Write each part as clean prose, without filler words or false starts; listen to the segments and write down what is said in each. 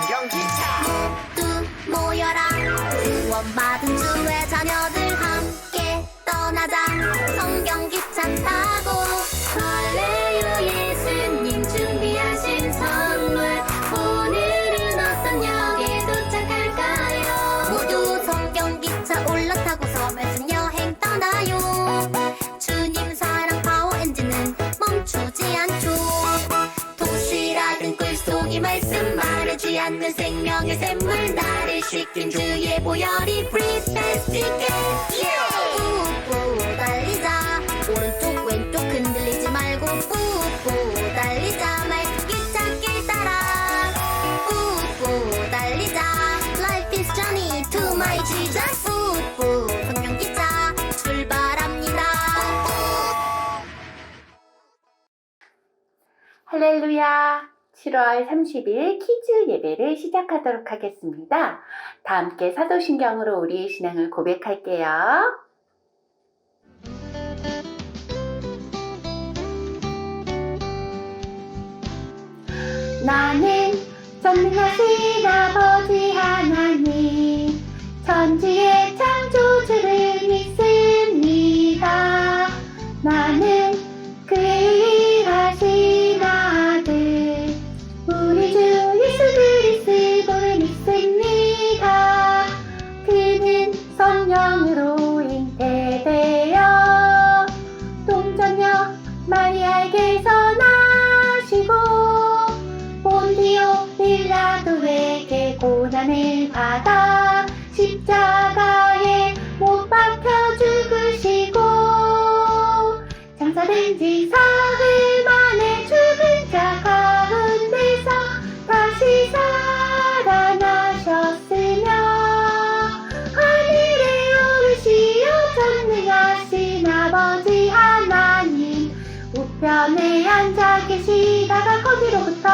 성경기차 모두 모여라 구원받은 주의 자녀들 함께 떠나자 성경기차 타고 할렐루야 예수님 준비하신 선물 오늘은 어떤 역에 도착할까요 모두 성경기차 올라타고서 말씀 여행 떠나요 주님 사랑 파워 엔진은 멈추지 않죠 도시락은 꿀속이 말씀 마르지 않는 생명의 샘물 나를 씻긴 주의 보혈이 Breathe fast again 뿌뿌 달리자 오른쪽 왼쪽 흔들리지 말고 뿌뿌 달리자 말기차길 따라 뿌뿌 달리자 Life is journey to my Jesus 뿌뿌 성경기차 출발합니다 할렐루야! 7월 30일 키즈 예배를 시작하도록 하겠습니다. 다 함께 사도신경으로 우리의 신앙을 고백할게요. 나는 전능하신 아버지 하나님 천지의 창조주를 믿습니다. 나는 그의 유일하신 아들 우리 주 예수 그리스도를 믿습니다. 그는 성령으로 잉태되어 동정녀 마리아에게서 나시고 본디오 빌라도에게 고난을 받아 십자가에 못 박혀 죽으시고 장사된 지 사흘 만에 죽은 자 가운데서 다시 살아나셨으며 하늘에 오르시어 전능하신 아버지 하나님 우편에 앉아 계시다가 거기로부터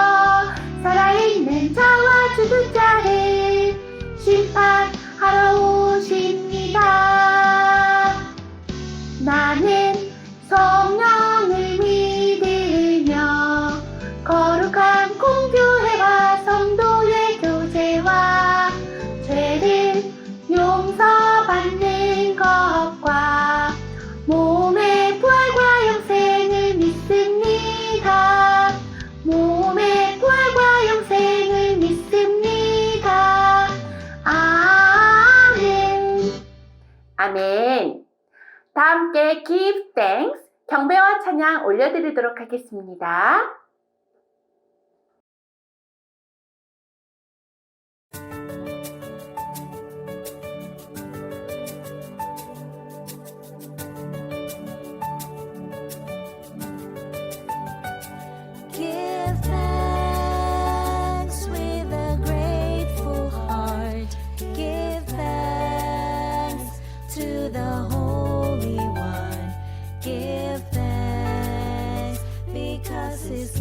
살아있는 자와 죽은 자를 심판하러 오십니다. 나는 성령을 믿으며 거룩한 공교회와 성도의 교제와 죄를 용서받는 것과 몸의 부활과 영생을 믿습니다. 몸의 부활과 영생을 믿습니다. 아멘. 아멘. 다 함께 give thanks, 경배와 찬양 올려드리도록 하겠습니다. Give thanks with a grateful heart. Give thanks to the Holy One. Give thanks because His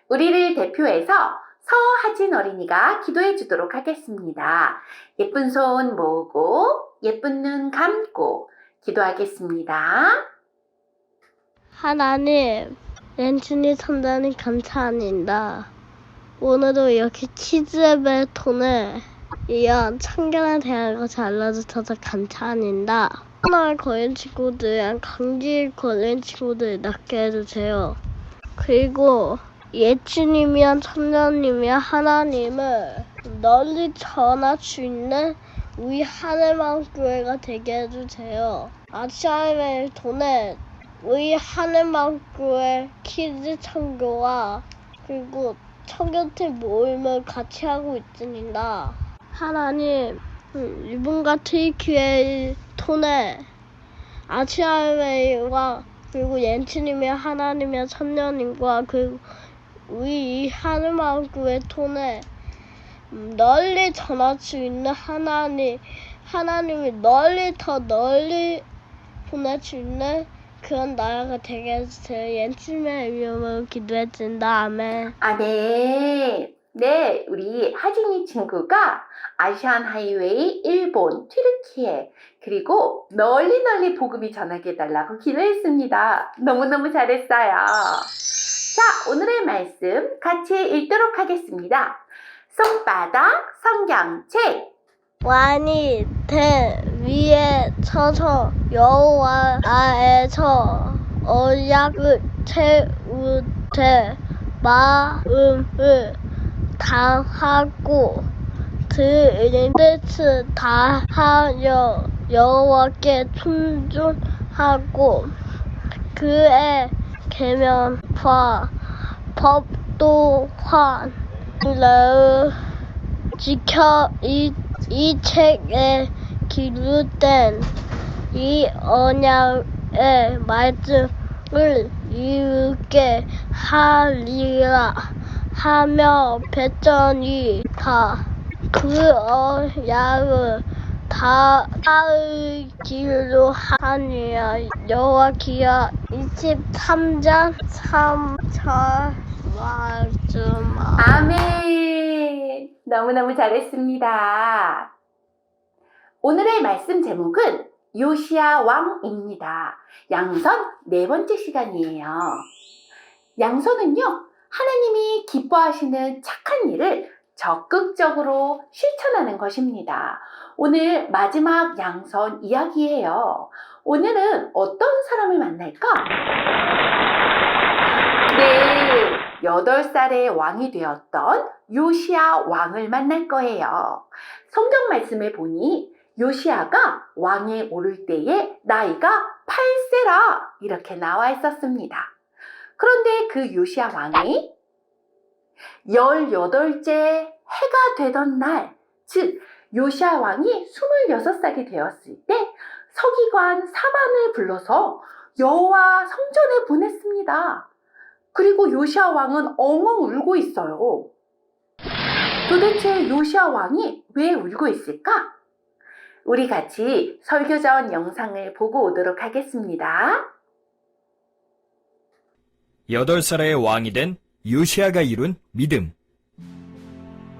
우리를 대표해서 서하진 어린이가 기도해 주도록 하겠습니다. 예쁜 손 모으고 예쁜 눈 감고 기도하겠습니다. 하나님, 렌춘이 선자님 감사합니다. 오늘도 이렇게 키즈앱을 통해 이런 참견에 대한 것을 알려주셔서 감사합니다. 코로나에 걸린 친구들, 감기에 걸린 친구들 낫게 해주세요. 그리고 예수님이랑 천자님이랑 하나님을 널리 전할 수 있는 우리 하늘마음교회가 되게 해주세요. 아시아를 통해 우리 하늘마음교회 키즈 청교와 그리고 청교팀 모임을 같이 하고 있습니다. 하나님, 이번 같은 기회를 통해 아시아회와 그리고 옌츠님이랑 하나님이랑 천녀님과 그리고 우리 이 하늘마음교회 통해 널리 전할 수 있는 하나님이 더 널리 보낼 수 있는 그런 나라가 되게 해주세요. 옌츠님의 이름으로 기도했습니다. 아멘. 아멘. 네, 우리 하진이 친구가 아시안 하이웨이, 일본, 튀르키예 그리고 널리 복음이 전하게 해달라고 기도했습니다. 너무너무 잘했어요. 자, 오늘의 말씀 같이 읽도록 하겠습니다. 손바닥 성경책. 왕이 대 위에 서서 여호와 아에서 언약을 채우되 마음을 다하고 그의 뜻을 다하여 여호와께 순종하고 그의 계명과 법 또한 지켜 이 책에 기록된 이 언약의 말씀을 이루게 하리라 하며 백성이 다 그 언약을 다 따르기로 하니라. 여호와기야 23장 3절 말씀. 아멘. 너무너무 잘했습니다. 오늘의 말씀 제목은 요시야 왕입니다. 양선 네 번째 시간이에요. 양선은요, 하나님이 기뻐하시는 착한 일을 적극적으로 실천하는 것입니다. 오늘 마지막 양선 이야기예요. 오늘은 어떤 사람을 만날까? 네, 8살의 왕이 되었던 요시야 왕을 만날 거예요. 성경 말씀을 보니 요시야가 왕에 오를 때에 나이가 8세라 이렇게 나와 있었습니다. 그런데 그 요시야 왕이 18째 해가 되던 날, 즉 요시야 왕이 26살이 되었을 때 서기관 사반을 불러서 여호와 성전에 보냈습니다. 그리고 요시야 왕은 엉엉 울고 있어요. 도대체 요시야 왕이 왜 울고 있을까? 우리 같이 설교 전 영상을 보고 오도록 하겠습니다. 8살의 왕이 된 요시야가 이룬 믿음.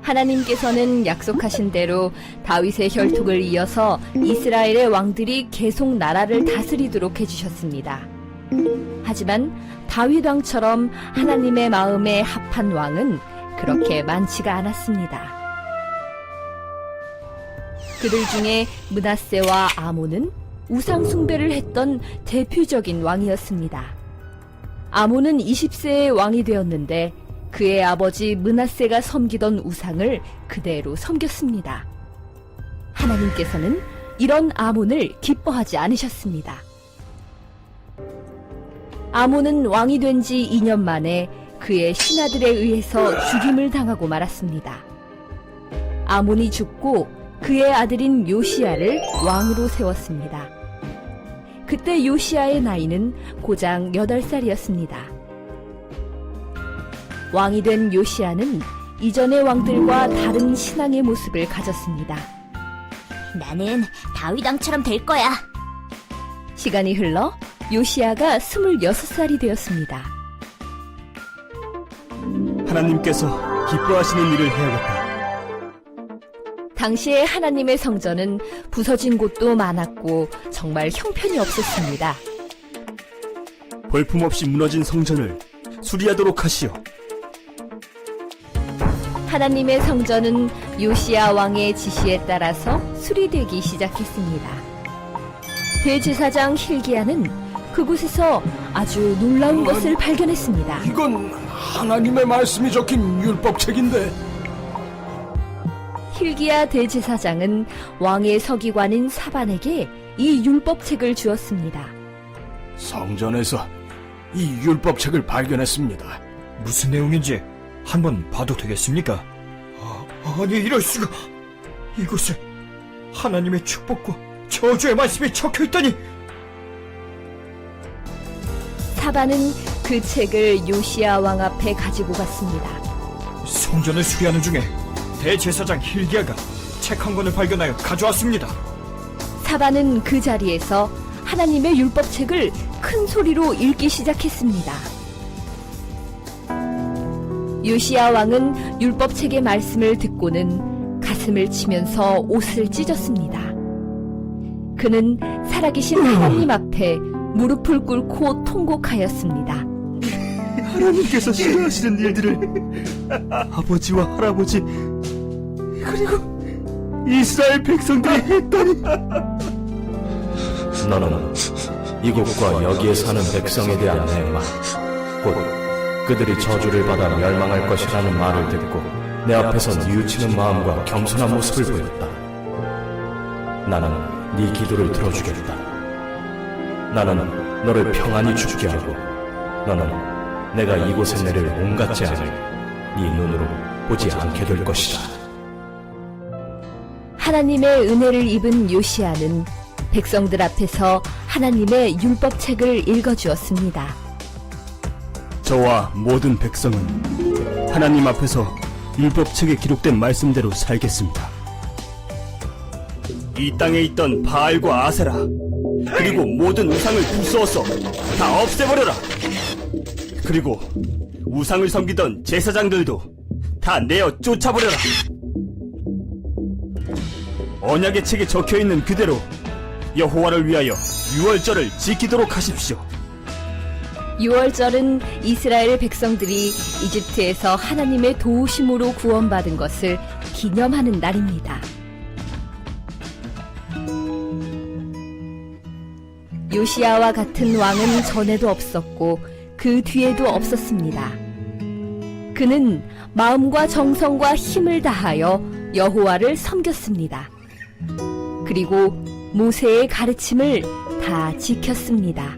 하나님께서는 약속하신 대로 다윗의 혈통을 이어서 이스라엘의 왕들이 계속 나라를 다스리도록 해주셨습니다. 하지만 다윗 왕처럼 하나님의 마음에 합한 왕은 그렇게 많지가 않았습니다. 그들 중에 므낫세와 아몬은 우상 숭배를 했던 대표적인 왕이었습니다. 아몬은 20세의 왕이 되었는데 그의 아버지 므낫세가 섬기던 우상을 그대로 섬겼습니다. 하나님께서는 이런 아몬을 기뻐하지 않으셨습니다. 아몬은 왕이 된 지 2년 만에 그의 신하들에 의해서 죽임을 당하고 말았습니다. 아몬이 죽고 그의 아들인 요시야를 왕으로 세웠습니다. 그때 요시야의 나이는 고작 8살이었습니다. 왕이 된 요시야는 이전의 왕들과 다른 신앙의 모습을 가졌습니다. 나는 다윗 왕처럼 될 거야. 시간이 흘러 요시야가 26살이 되었습니다. 하나님께서 기뻐하시는 일을 해야겠다. 당시에 하나님의 성전은 부서진 곳도 많았고 정말 형편이 없었습니다. 볼품없이 무너진 성전을 수리하도록 하시오. 하나님의 성전은 요시야 왕의 지시에 따라서 수리되기 시작했습니다. 대제사장 힐기야는 그곳에서 아주 놀라운 것을 발견했습니다. 이건 하나님의 말씀이 적힌 율법책인데. 힐기야 대제사장은 왕의 서기관인 사반에게 이 율법책을 주었습니다. 성전에서 이 율법책을 발견했습니다. 무슨 내용인지 한번 봐도 되겠습니까? 아니 이럴 수가. 이곳에 하나님의 축복과 저주의 말씀이 적혀있다니. 사반은 그 책을 요시야 왕 앞에 가지고 갔습니다. 성전을 수리하는 중에 대제사장 힐기야가 책 한 권을 발견하여 가져왔습니다. 사반은 그 자리에서 하나님의 율법책을 큰 소리로 읽기 시작했습니다. 요시야 왕은 율법책의 말씀을 듣고는 가슴을 치면서 옷을 찢었습니다. 그는 살아계신 하나님 앞에 무릎을 꿇고 통곡하였습니다. 하나님께서 싫어하시는 일들을 아버지와 할아버지 그리고 이스라엘 백성들이 했다니. 너는 이곳과 여기에 사는 백성에 대한 내 말, 곧 그들이 저주를 받아 멸망할 것이라는 말을 듣고 내 앞에서 뉘우치는 마음과 겸손한 모습을 보였다. 나는 네 기도를 들어주겠다. 나는 너를 평안히 죽게 하고 너는 내가 이곳에 내릴 온갖 재앙을 네 눈으로 보지 않게 될 것이다. 하나님의 은혜를 입은 요시야는 백성들 앞에서 하나님의 율법책을 읽어주었습니다. 저와 모든 백성은 하나님 앞에서 율법책에 기록된 말씀대로 살겠습니다. 이 땅에 있던 바알과 아세라 그리고 모든 우상을 부수어서 다 없애버려라. 그리고 우상을 섬기던 제사장들도 다 내어 쫓아버려라. 언약의 책에 적혀있는 그대로 여호와를 위하여 유월절을 지키도록 하십시오. 유월절은 이스라엘 백성들이 이집트에서 하나님의 도우심으로 구원받은 것을 기념하는 날입니다. 요시야와 같은 왕은 전에도 없었고 그 뒤에도 없었습니다. 그는 마음과 정성과 힘을 다하여 여호와를 섬겼습니다. 그리고 모세의 가르침을 다 지켰습니다.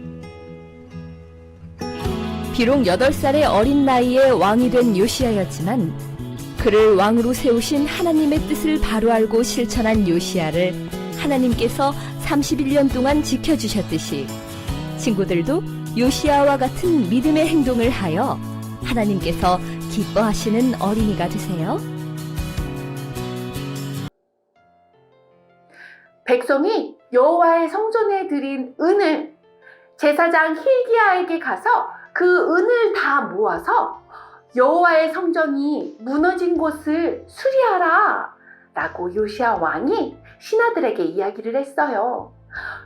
비록 8살의 어린 나이에 왕이 된 요시야였지만 그를 왕으로 세우신 하나님의 뜻을 바로 알고 실천한 요시야를 하나님께서 31년 동안 지켜주셨듯이 친구들도 요시야와 같은 믿음의 행동을 하여 하나님께서 기뻐하시는 어린이가 되세요. 백성이 여호와의 성전에 드린 은을 제사장 힐기야에게 가서 그 은을 다 모아서 여호와의 성전이 무너진 곳을 수리하라 라고 요시야 왕이 신하들에게 이야기를 했어요.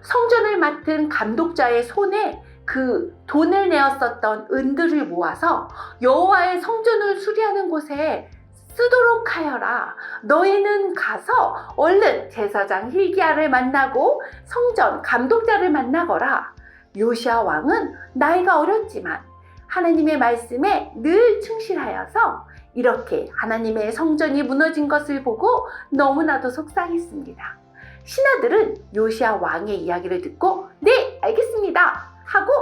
성전을 맡은 감독자의 손에 그 돈을 내었었던 은들을 모아서 여호와의 성전을 수리하는 곳에 쓰도록 하여라. 너희는 가서 얼른 제사장 힐기야를 만나고 성전 감독자를 만나거라. 요시야 왕은 나이가 어렸지만 하나님의 말씀에 늘 충실하여서 이렇게 하나님의 성전이 무너진 것을 보고 너무나도 속상했습니다. 신하들은 요시야 왕의 이야기를 듣고 네, 알겠습니다 하고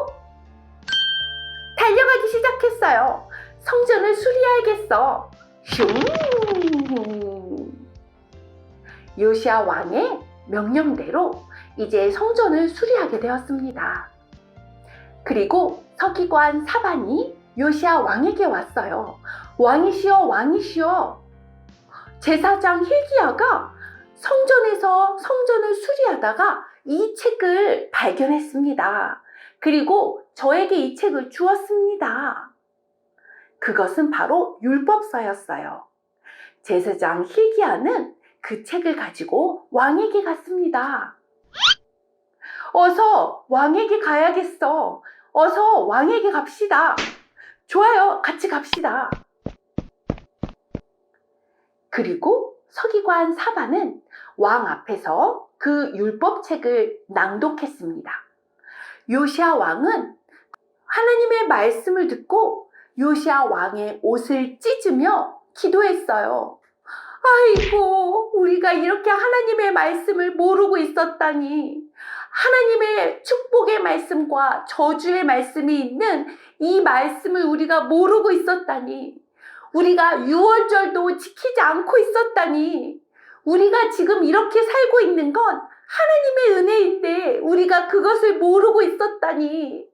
달려가기 시작했어요. 성전을 수리해야겠어. 슝! 요시야 왕의 명령대로 이제 성전을 수리하게 되었습니다. 그리고 서기관 사반이 요시야 왕에게 왔어요. 왕이시여, 왕이시여. 제사장 힐기야가 성전에서 성전을 수리하다가 이 책을 발견했습니다. 그리고 저에게 이 책을 주었습니다. 그것은 바로 율법서였어요. 제사장 hil기야는 그 책을 가지고 왕에게 갔습니다. 어서 왕에게 가야겠어. 어서 왕에게 갑시다. 좋아요, 같이 갑시다. 그리고 서기관 사반은 왕 앞에서 그 율법책을 낭독했습니다. 요시야 왕은 하나님의 말씀을 듣고 요시야 왕의 옷을 찢으며 기도했어요. 아이고, 우리가 이렇게 하나님의 말씀을 모르고 있었다니. 하나님의 축복의 말씀과 저주의 말씀이 있는 이 말씀을 우리가 모르고 있었다니. 우리가 유월절도 지키지 않고 있었다니. 우리가 지금 이렇게 살고 있는 건 하나님의 은혜인데 우리가 그것을 모르고 있었다니.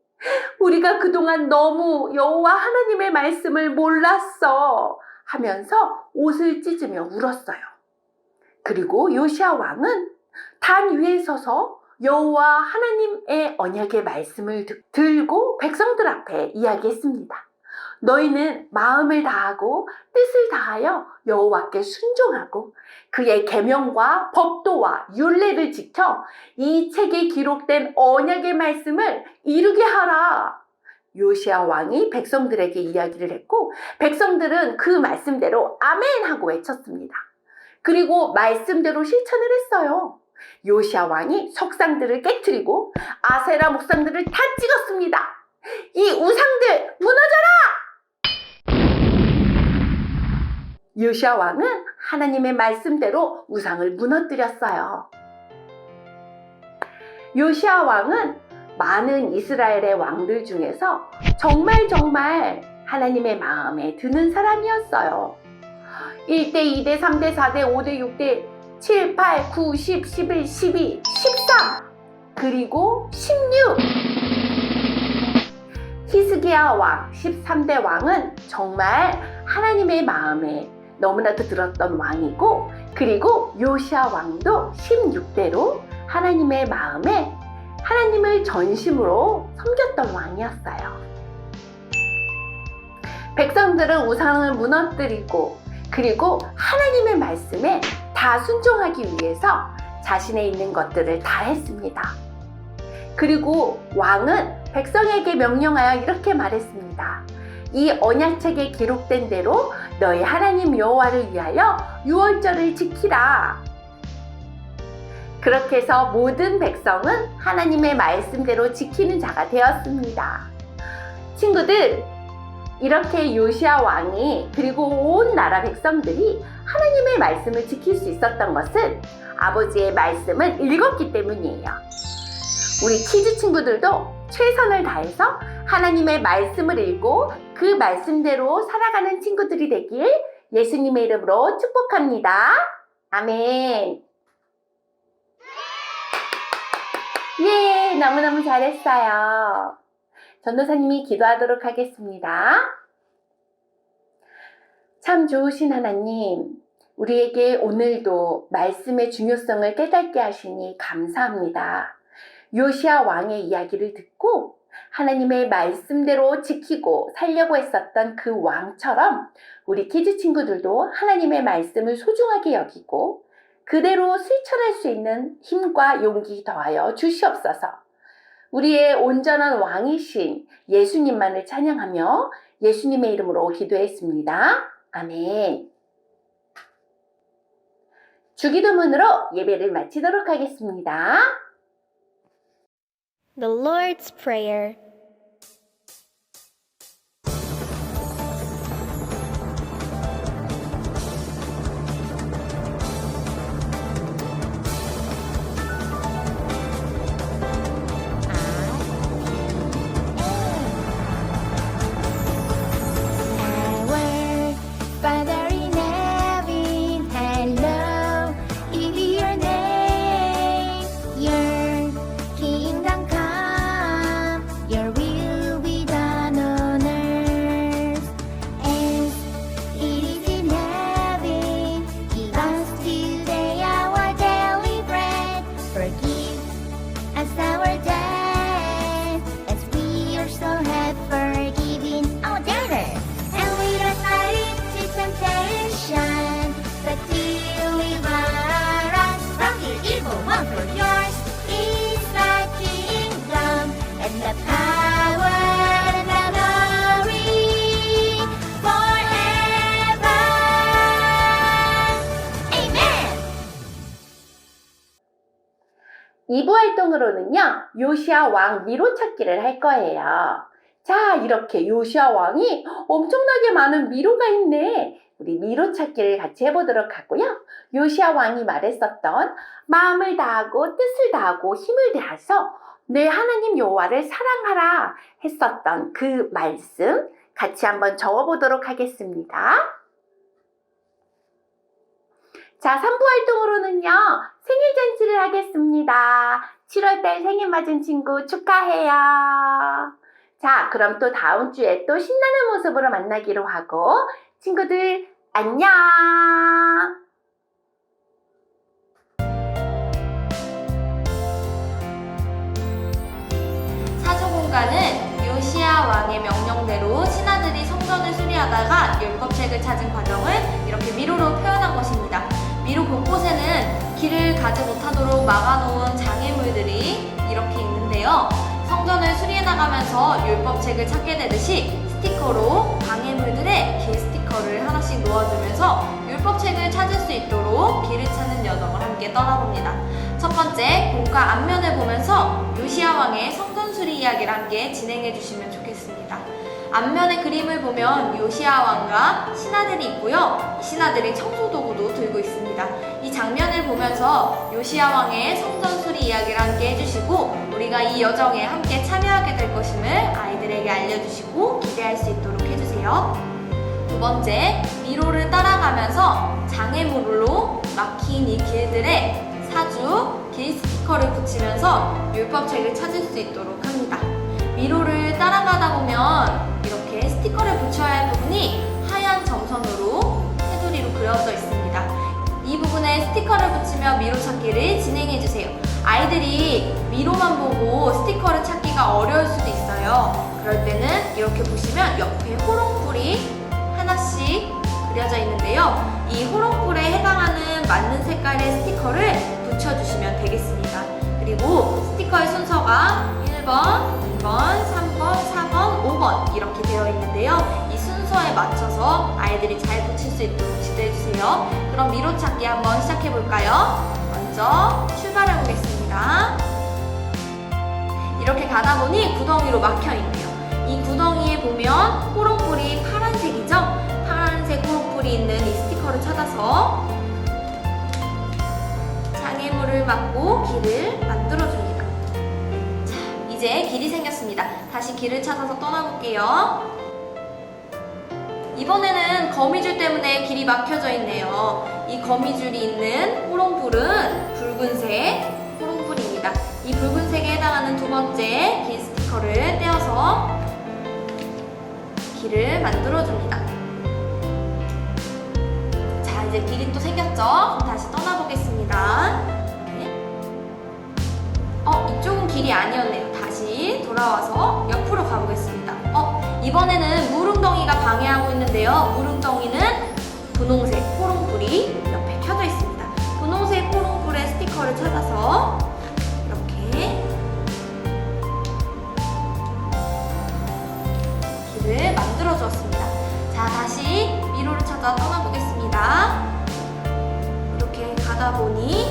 우리가 그동안 너무 여호와 하나님의 말씀을 몰랐어 하면서 옷을 찢으며 울었어요. 그리고 요시야 왕은 단 위에 서서 여호와 하나님의 언약의 말씀을 들고 백성들 앞에 이야기했습니다. 너희는 마음을 다하고 뜻을 다하여 여호와께 순종하고 그의 계명과 법도와 율례를 지켜 이 책에 기록된 언약의 말씀을 이루게 하라. 요시야 왕이 백성들에게 이야기를 했고 백성들은 그 말씀대로 아멘 하고 외쳤습니다. 그리고 말씀대로 실천을 했어요. 요시야 왕이 석상들을 깨트리고 아세라 목상들을 다 찍었습니다. 이 우상들 무너져라! 요시야 왕은 하나님의 말씀대로 우상을 무너뜨렸어요. 요시야 왕은 많은 이스라엘의 왕들 중에서 정말 하나님의 마음에 드는 사람이었어요. 1대, 2대, 3대, 4대, 5대, 6대, 7, 8, 9, 10, 11, 12, 13 그리고 16 히스기야 왕 13대 왕은 정말 하나님의 마음에 너무나도 들었던 왕이고 그리고 요시야 왕도 16대로 하나님의 마음에 하나님을 전심으로 섬겼던 왕이었어요. 백성들은 우상을 무너뜨리고 그리고 하나님의 말씀에 다 순종하기 위해서 자신의 있는 것들을 다 했습니다. 그리고 왕은 백성에게 명령하여 이렇게 말했습니다. 이 언약책에 기록된 대로 너희 하나님 여호와를 위하여 유월절을 지키라. 그렇게 해서 모든 백성은 하나님의 말씀대로 지키는 자가 되었습니다. 친구들, 이렇게 요시야 왕이 그리고 온 나라 백성들이 하나님의 말씀을 지킬 수 있었던 것은 아버지의 말씀을 읽었기 때문이에요. 우리 키즈 친구들도 최선을 다해서 하나님의 말씀을 읽고 그 말씀대로 살아가는 친구들이 되길 예수님의 이름으로 축복합니다. 아멘. 예, 너무너무 잘했어요. 전도사님이 기도하도록 하겠습니다. 참 좋으신 하나님, 우리에게 오늘도 말씀의 중요성을 깨닫게 하시니 감사합니다. 요시야 왕의 이야기를 듣고 하나님의 말씀대로 지키고 살려고 했었던 그 왕처럼 우리 키즈 친구들도 하나님의 말씀을 소중하게 여기고 그대로 실천할 수 있는 힘과 용기 더하여 주시옵소서. 우리의 온전한 왕이신 예수님만을 찬양하며 예수님의 이름으로 기도했습니다. 아멘. 주기도문으로 예배를 마치도록 하겠습니다. The Lord's Prayer. Our Father in heaven, hallowed be your name. Your kingdom come, your 2부 활동으로는요, 요시야 왕 미로 찾기를 할 거예요. 자, 이렇게 요시야 왕이 엄청나게 많은 미로가 있네. 우리 미로 찾기를 같이 해보도록 하고요. 요시야 왕이 말했었던 마음을 다하고 뜻을 다하고 힘을 다해서 내 하나님 여호와를 사랑하라 했었던 그 말씀 같이 한번 적어보도록 하겠습니다. 자, 3부 활동으로는요, 생일잔치를 하겠습니다. 7월달 생일 맞은 친구 축하해요. 자, 그럼 또 다음 주에 또 신나는 모습으로 만나기로 하고, 친구들, 안녕! 사주공간은 요시야 왕의 명령대로 신하들이 성전을 수리하다가 율법책을 찾은 과정을 이렇게 미로로 표현한 것입니다. 미로 곳곳에는 길을 가지 못하도록 막아놓은 장애물들이 이렇게 있는데요. 성전을 수리해 나가면서 율법책을 찾게 되듯이 스티커로 장애물들의 길 스티커를 하나씩 놓아주면서 율법책을 찾을 수 있도록 길을 찾는 여정을 함께 떠나봅니다. 첫 번째, 공과 앞면을 보면서 요시야 왕의 성전 수리 이야기를 함께 진행해 주시면 좋겠습니다. 앞면의 그림을 보면 요시야 왕과 신하들이 있고요. 이 신하들이 청소 도구도 들고 있습니다. 이 장면을 보면서 요시야 왕의 성전 수리 이야기를 함께 해주시고 우리가 이 여정에 함께 참여하게 될 것임을 아이들에게 알려주시고 기대할 수 있도록 해주세요. 두 번째, 미로를 따라가면서 장애물로 막힌 이 길들에 사주, 길 스티커를 붙이면서 율법책을 찾을 수 있도록 합니다. 미로를 따라가다 보면 이렇게 스티커를 붙여야 할 부분이 하얀 점선으로 테두리로 그려져 있습니다. 이 부분에 스티커를 붙이며 미로 찾기를 진행해주세요. 아이들이 미로만 보고 스티커를 찾기가 어려울 수도 있어요. 그럴 때는 이렇게 보시면 옆에 호롱불이 하나씩 그려져 있는데요. 이 호롱불에 해당하는 맞는 색깔의 스티커를 붙여주시면 되겠습니다. 그리고 스티커의 순서가 1번, 2번, 3번, 4번, 5번 이렇게 되어 있는데요. 이 순서에 맞춰서 아이들이 잘 붙일 수 있도록 지도해주세요. 그럼 미로 찾기 한번 시작해볼까요? 먼저 출발해 보겠습니다. 이렇게 가다 보니 구덩이로 막혀있네요. 이 구덩이에 보면 호롱불이 파란색이죠? 파란색 호롱불이 있는 이 스티커를 찾아서 장애물을 막고 길을 만들어줍니다. 자, 이제 길이 생겼습니다. 다시 길을 찾아서 떠나볼게요. 이번에는 거미줄 때문에 길이 막혀져 있네요. 이 거미줄이 있는 호롱불은 붉은색 호롱불입니다. 이 붉은색에 해당하는 두 번째 길 스티커를 떼어서 길을 만들어줍니다. 자, 이제 길이 또 생겼죠? 그럼 다시 떠나보겠습니다. 이쪽은 길이 아니었네요. 다시 돌아와서 옆으로 가보겠습니다. 이번에는 물웅덩이가 방해하고 있는데요. 물웅덩이는 분홍색 호롱불이 옆에 켜져 있습니다. 분홍색 호롱불의 스티커를 찾아서 이렇게 길을 만들어 주었습니다. 자, 다시 미로를 찾아 떠나보겠습니다. 이렇게 가다 보니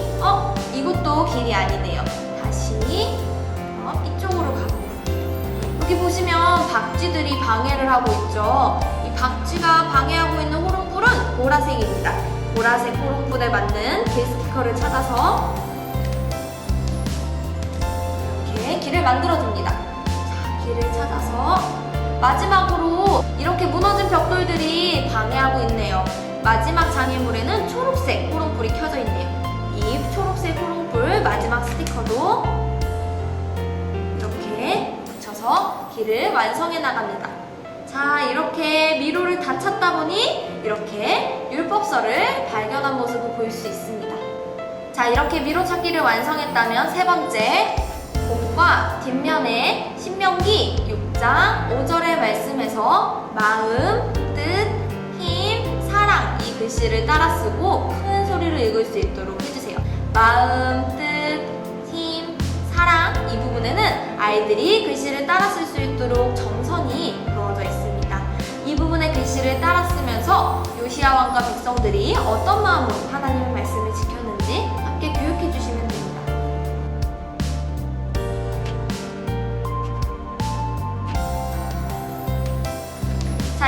이것도 길이 아니네요. 다시 이쪽으로 가보겠습니다. 여기 보시면 박쥐들이 방해를 하고 있죠. 이 박쥐가 방해하고 있는 호롱불은 보라색입니다. 보라색 호롱불에 맞는 길 스티커를 찾아서 이렇게 길을 만들어줍니다. 자, 길을 찾아서 마지막으로 이렇게 무너진 벽돌들이 방해하고 있네요. 마지막 장애물에는 초록색 호롱불이 켜져 있네요. 이 초록색 호롱불 마지막 스티커도 이렇게 붙여서 길을 완성해 나갑니다. 자, 이렇게 미로를 다 찾다 보니 이렇게 율법서를 발견한 모습을 볼 수 있습니다. 자, 이렇게 미로 찾기를 완성했다면 세 번째, 봄과 뒷면에 신명기 6장 5절의 말씀에서 마음, 뜻, 힘, 사랑 이 글씨를 따라 쓰고 큰 소리로 읽을 수 있도록 해주세요. 마음, 뜻, 힘, 사랑 이 부분에는 아이들이 글씨를 따라 쓸 수 있도록 점선이 그어져 있습니다. 이 부분의 글씨를 따라 쓰면서 요시야 왕과 백성들이 어떤 마음으로 하나님의 말씀을 지켰는지 함께 교육해 주시면 됩니다.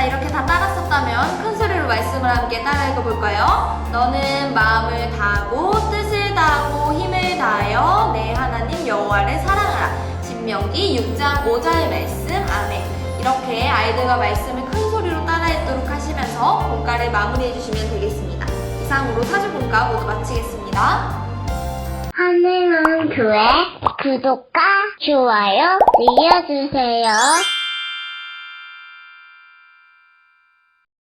이렇게 다 따랐었다면 큰 소리로 말씀을 함께 따라 읽어볼까요? 너는 마음을 다하고 뜻을 다하고 힘을 다하여 내 하나님 여호와를 사랑하라. 신명기 6장 5절 말씀. 아멘. 이렇게 아이들과 말씀을 큰 소리로 따라 읽도록 하시면서 본가를 마무리해 주시면 되겠습니다. 이상으로 사주본가 모두 마치겠습니다. 하늘은 교회 구독과 좋아요 눌러주세요.